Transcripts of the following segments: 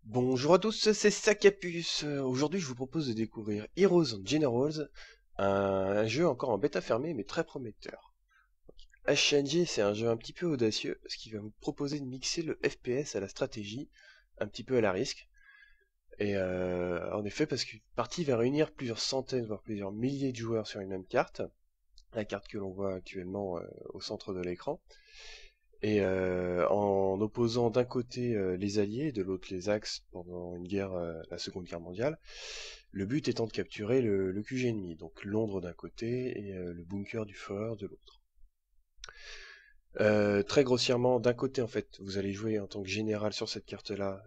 Bonjour à tous, c'est Sakapus. Aujourd'hui, je vous propose de découvrir Heroes and Generals, un jeu encore en bêta fermée mais très prometteur. HNG, c'est un jeu un petit peu audacieux parce qu'il va vous proposer de mixer le FPS à la stratégie, un petit peu à la risque. Et en effet, parce qu'une partie va réunir plusieurs centaines, voire plusieurs milliers de joueurs sur une même carte, la carte que l'on voit actuellement au centre de l'écran. Et en opposant d'un côté les Alliés, de l'autre les Axes pendant une guerre, la Seconde Guerre mondiale, le but étant de capturer le QG ennemi, donc Londres d'un côté et le bunker du Foer de l'autre. Très grossièrement, d'un côté en fait, vous allez jouer en tant que général sur cette carte-là,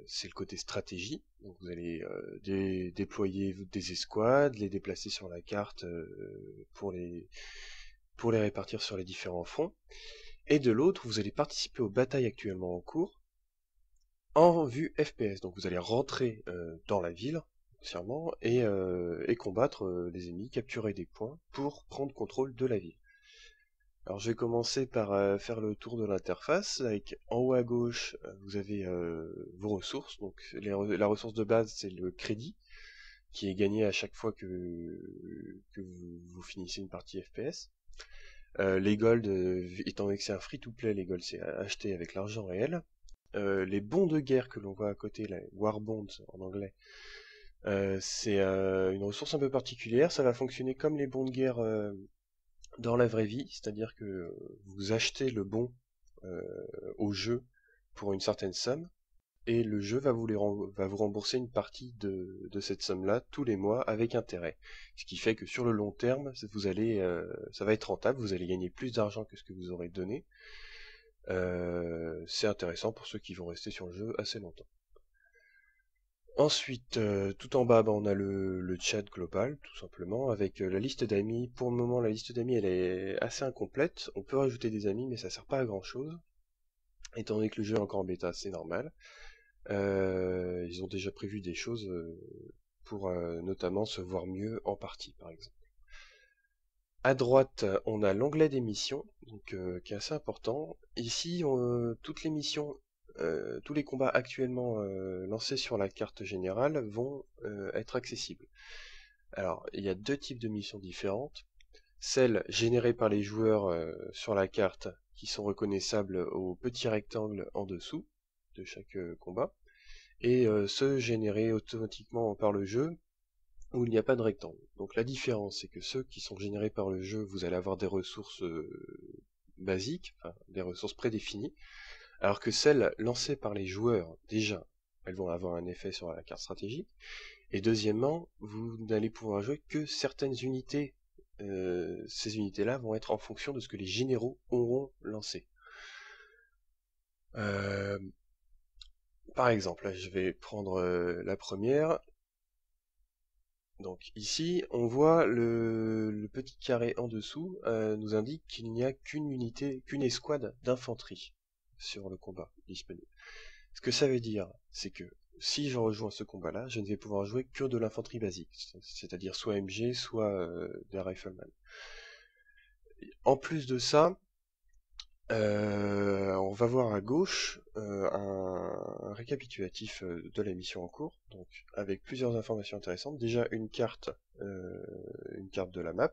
c'est le côté stratégie, donc vous allez déployer des escouades, les déplacer sur la carte pour les répartir sur les différents fronts. Et de l'autre, vous allez participer aux batailles actuellement en cours en vue FPS. Donc vous allez rentrer dans la ville, entièrement, et combattre les ennemis, capturer des points pour prendre contrôle de la ville. Alors je vais commencer par faire le tour de l'interface. Avec en haut à gauche, vous avez vos ressources. Donc la ressource de base, c'est le crédit, qui est gagné à chaque fois que vous finissez une partie FPS. Les gold, étant donné que c'est un free-to-play, les gold c'est acheté avec l'argent réel. Les bons de guerre que l'on voit à côté, les war bonds en anglais, c'est une ressource un peu particulière. Ça va fonctionner comme les bons de guerre dans la vraie vie, c'est-à-dire que vous achetez le bon au jeu pour une certaine somme, et le jeu va vous rembourser une partie de cette somme-là tous les mois avec intérêt. Ce qui fait que sur le long terme, ça va être rentable, vous allez gagner plus d'argent que ce que vous aurez donné. C'est intéressant pour ceux qui vont rester sur le jeu assez longtemps. Ensuite, tout en bas, on a le chat global, tout simplement, avec la liste d'amis. Pour le moment, la liste d'amis, elle est assez incomplète. On peut rajouter des amis, mais ça sert pas à grand chose. Étant donné que le jeu est encore en bêta, c'est normal. Ils ont déjà prévu des choses pour notamment se voir mieux en partie, par exemple. À droite, on a l'onglet des missions, donc, qui est assez important. Ici, toutes les missions, tous les combats actuellement lancés sur la carte générale vont être accessibles. Alors, il y a deux types de missions différentes. Celles générées par les joueurs sur la carte, qui sont reconnaissables au petit rectangle en dessous de chaque combat, et ceux générés automatiquement par le jeu, où il n'y a pas de rectangle. Donc la différence, c'est que ceux qui sont générés par le jeu, vous allez avoir des ressources basiques, enfin, des ressources prédéfinies, alors que celles lancées par les joueurs, déjà, elles vont avoir un effet sur la carte stratégique, et deuxièmement, vous n'allez pouvoir jouer que certaines unités. Ces unités-là vont être en fonction de ce que les généraux auront lancé. Par exemple, là, je vais prendre la première. Donc ici, on voit le petit carré en dessous nous indique qu'il n'y a qu'une unité, qu'une escouade d'infanterie sur le combat disponible. Ce que ça veut dire, c'est que si je rejoins ce combat-là, je ne vais pouvoir jouer que de l'infanterie basique, c'est-à-dire soit MG, soit des riflemen. En plus de ça, on va voir à gauche un récapitulatif de la mission en cours, donc avec plusieurs informations intéressantes. Déjà une carte de la map,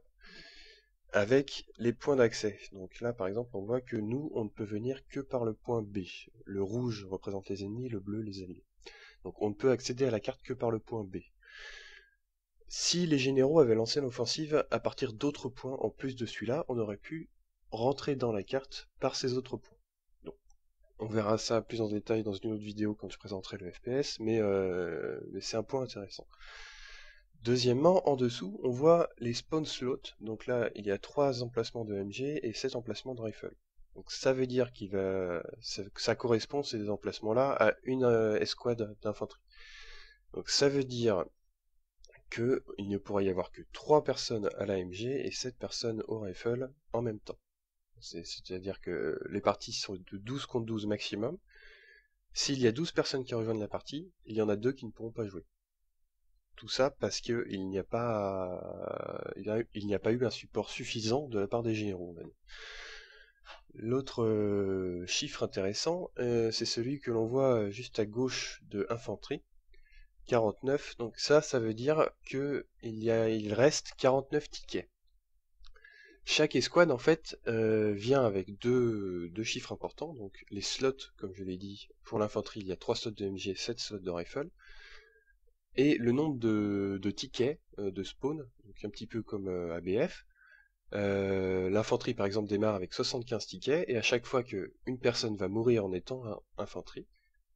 avec les points d'accès. Donc là par exemple on voit que nous on ne peut venir que par le point B. Le rouge représente les ennemis, le bleu les alliés. Donc on ne peut accéder à la carte que par le point B. Si les généraux avaient lancé l'offensive à partir d'autres points en plus de celui-là, on aurait pu rentrer dans la carte par ces autres points. Donc, on verra ça plus en détail dans une autre vidéo quand je présenterai le FPS, mais c'est un point intéressant. Deuxièmement, en dessous, on voit les spawn slots. Donc là, il y a 3 emplacements de MG et 7 emplacements de rifle. Donc ça veut dire que ça correspond, ces emplacements-là, à une escouade d'infanterie. Donc ça veut dire qu'il ne pourra y avoir que 3 personnes à la MG et 7 personnes au rifle en même temps. C'est-à-dire que les parties sont de 12 contre 12 maximum. S'il y a 12 personnes qui rejoignent la partie, il y en a 2 qui ne pourront pas jouer. Tout ça parce qu'il n'y a pas eu un support suffisant de la part des généraux. L'autre chiffre intéressant, c'est celui que l'on voit juste à gauche de infanterie, 49. Donc ça veut dire que il reste 49 tickets. Chaque escouade en fait vient avec deux chiffres importants, donc les slots, comme je l'ai dit, pour l'infanterie il y a 3 slots de MG, 7 slots de rifle, et le nombre de tickets de spawn, donc un petit peu comme ABF. L'infanterie par exemple démarre avec 75 tickets, et à chaque fois qu'une personne va mourir en étant infanterie,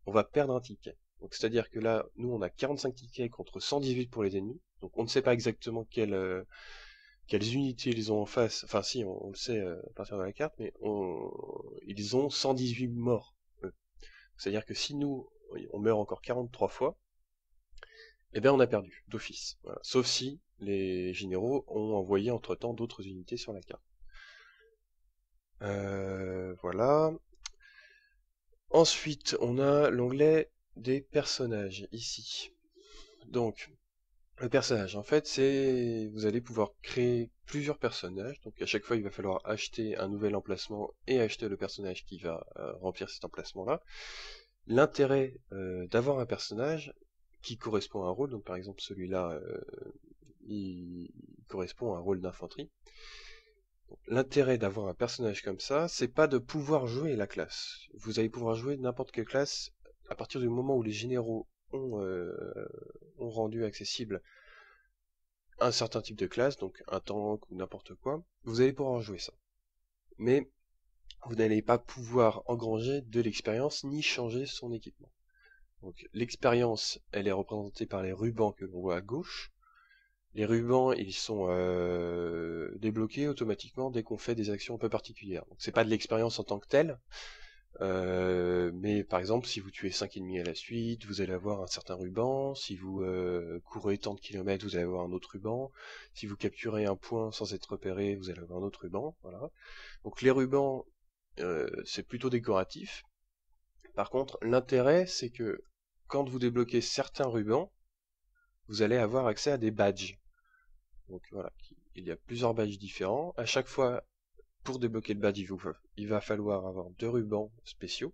on va perdre un ticket. Donc c'est-à-dire que là, nous on a 45 tickets contre 118 pour les ennemis, donc on ne sait pas exactement quelles unités ils ont en face, enfin si, on le sait à partir de la carte, mais ils ont 118 morts. C'est-à-dire que si nous, on meurt encore 43 fois, eh bien on a perdu, d'office. Voilà. Sauf si les généraux ont envoyé entre-temps d'autres unités sur la carte. Voilà. Ensuite, on a l'onglet des personnages, ici. Donc, le personnage, en fait, vous allez pouvoir créer plusieurs personnages. Donc à chaque fois, il va falloir acheter un nouvel emplacement et acheter le personnage qui va remplir cet emplacement-là. L'intérêt d'avoir un personnage qui correspond à un rôle, donc par exemple celui-là, il correspond à un rôle d'infanterie. L'intérêt d'avoir un personnage comme ça, c'est pas de pouvoir jouer la classe. Vous allez pouvoir jouer n'importe quelle classe à partir du moment où les généraux ont rendu accessible un certain type de classe, donc un tank ou n'importe quoi. Vous allez pouvoir jouer ça. Mais vous n'allez pas pouvoir engranger de l'expérience ni changer son équipement. Donc l'expérience, elle est représentée par les rubans que l'on voit à gauche. Les rubans, ils sont débloqués automatiquement dès qu'on fait des actions un peu particulières. Donc c'est pas de l'expérience en tant que telle, mais par exemple, si vous tuez 5 ennemis à la suite, vous allez avoir un certain ruban. Si vous courez tant de kilomètres, vous allez avoir un autre ruban. Si vous capturez un point sans être repéré, vous allez avoir un autre ruban. Voilà. Donc les rubans, c'est plutôt décoratif. Par contre, l'intérêt, c'est que quand vous débloquez certains rubans, vous allez avoir accès à des badges. Donc voilà, il y a plusieurs badges différents. À chaque fois, pour débloquer le badge, il va falloir avoir 2 rubans spéciaux.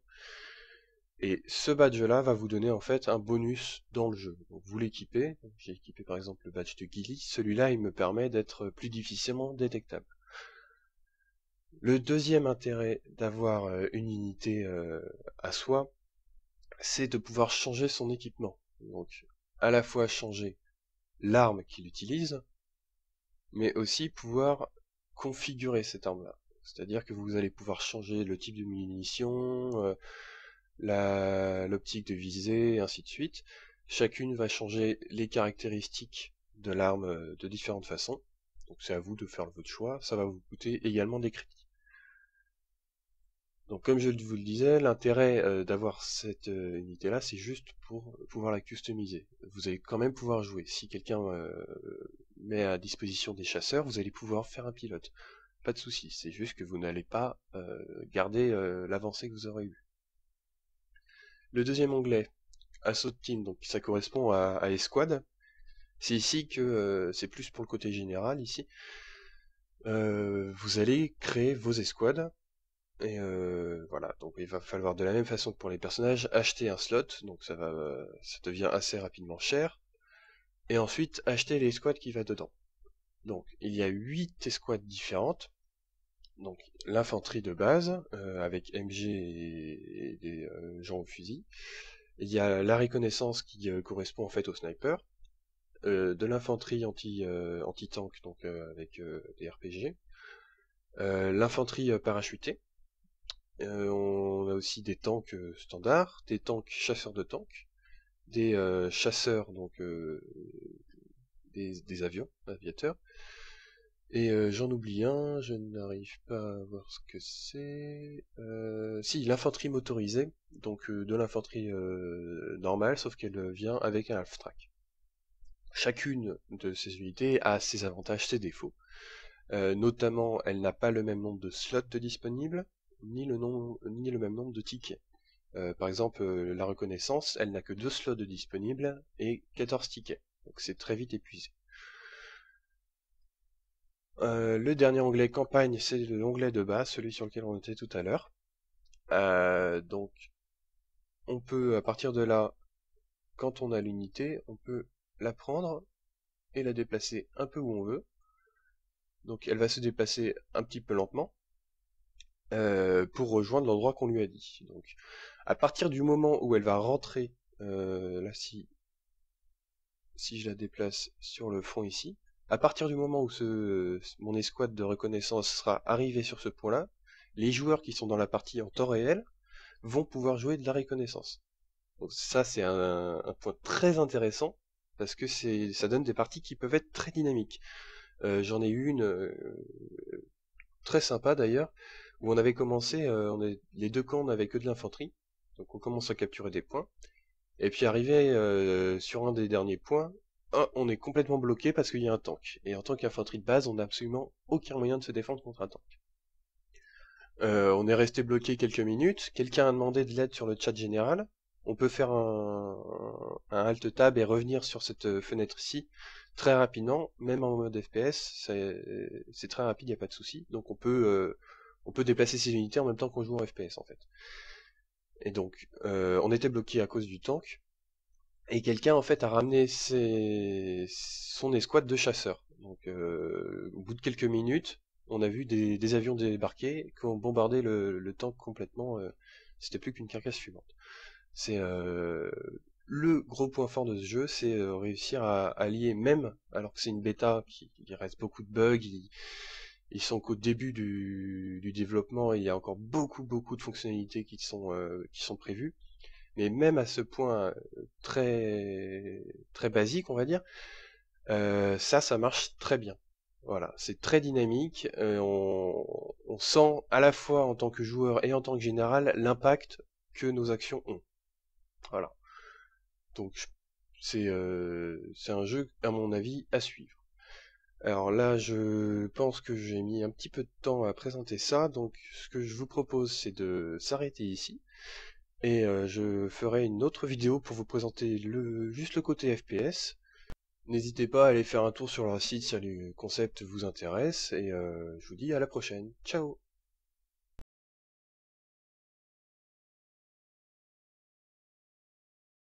Et ce badge-là va vous donner en fait un bonus dans le jeu. Donc vous l'équipez. J'ai équipé par exemple le badge de Gilly. Celui-là, il me permet d'être plus difficilement détectable. Le deuxième intérêt d'avoir une unité à soi, c'est de pouvoir changer son équipement. Donc à la fois changer l'arme qu'il utilise, mais aussi pouvoir configurer cette arme-là. C'est-à-dire que vous allez pouvoir changer le type de munitions, l'optique de visée, et ainsi de suite. Chacune va changer les caractéristiques de l'arme de différentes façons. Donc c'est à vous de faire votre choix. Ça va vous coûter également des crédits. Donc comme je vous le disais, l'intérêt d'avoir cette unité-là, c'est juste pour pouvoir la customiser. Vous allez quand même pouvoir jouer. Si quelqu'un met à disposition des chasseurs, vous allez pouvoir faire un pilote. Pas de souci, c'est juste que vous n'allez pas garder l'avancée que vous aurez eue. Le deuxième onglet, Assault Team, donc ça correspond à Escouade. C'est ici que c'est plus pour le côté général ici. Vous allez créer vos escouades. Et voilà, donc il va falloir de la même façon que pour les personnages, acheter un slot, donc ça devient assez rapidement cher, et ensuite acheter les escouades qui va dedans. Donc il y a 8 escouades différentes, donc l'infanterie de base, avec MG et des gens au fusil. Il y a la reconnaissance qui correspond en fait au sniper, de l'infanterie anti-tank, donc avec des RPG, l'infanterie parachutée. On a aussi des tanks standards, des tanks chasseurs de tanks, des chasseurs, donc des avions, aviateurs. Et j'en oublie un, je n'arrive pas à voir ce que c'est. Si, l'infanterie motorisée, donc de l'infanterie normale, sauf qu'elle vient avec un half-track. Chacune de ces unités a ses avantages, ses défauts. Notamment, elle n'a pas le même nombre de slots disponibles, ni le même nombre de tickets. Par exemple, la reconnaissance, elle n'a que 2 slots disponibles et 14 tickets. Donc c'est très vite épuisé. Le dernier onglet campagne, c'est l'onglet de base, celui sur lequel on était tout à l'heure. Donc on peut, à partir de là, quand on a l'unité, on peut la prendre et la déplacer un peu où on veut. Donc elle va se déplacer un petit peu lentement pour rejoindre l'endroit qu'on lui a dit. Donc à partir du moment où elle va rentrer, là si je la déplace sur le front ici, à partir du moment où mon escouade de reconnaissance sera arrivée sur ce point-là, les joueurs qui sont dans la partie en temps réel vont pouvoir jouer de la reconnaissance. Donc ça c'est un point très intéressant parce que ça donne des parties qui peuvent être très dynamiques. J'en ai eu une très sympa d'ailleurs où on avait commencé, les deux camps n'avaient que de l'infanterie, donc on commence à capturer des points. Et puis arrivé sur un des derniers points, on est complètement bloqué parce qu'il y a un tank. Et en tant qu'infanterie de base, on n'a absolument aucun moyen de se défendre contre un tank. On est resté bloqué quelques minutes, quelqu'un a demandé de l'aide sur le chat général. On peut faire un alt tab et revenir sur cette fenêtre-ci très rapidement, même en mode FPS, c'est très rapide, il n'y a pas de souci. Donc on peut déplacer ses unités en même temps qu'on joue en FPS en fait. Et donc on était bloqué à cause du tank. Et quelqu'un en fait a ramené son escouade de chasseurs. Donc au bout de quelques minutes, on a vu des avions débarquer qui ont bombardé le tank complètement. C'était plus qu'une carcasse fumante. C'est le gros point fort de ce jeu, c'est réussir à lier, même alors que c'est une bêta, il reste beaucoup de bugs, ils sont qu'au début du développement et il y a encore beaucoup de fonctionnalités qui sont prévues. Mais même à ce point très basique, on va dire, ça marche très bien. Voilà, c'est très dynamique. On sent à la fois en tant que joueur et en tant que général l'impact que nos actions ont. Voilà. Donc c'est un jeu à mon avis à suivre. Alors là, je pense que j'ai mis un petit peu de temps à présenter ça, donc ce que je vous propose, c'est de s'arrêter ici. Et je ferai une autre vidéo pour vous présenter juste le côté FPS. N'hésitez pas à aller faire un tour sur leur site si le concept vous intéresse, et je vous dis à la prochaine. Ciao!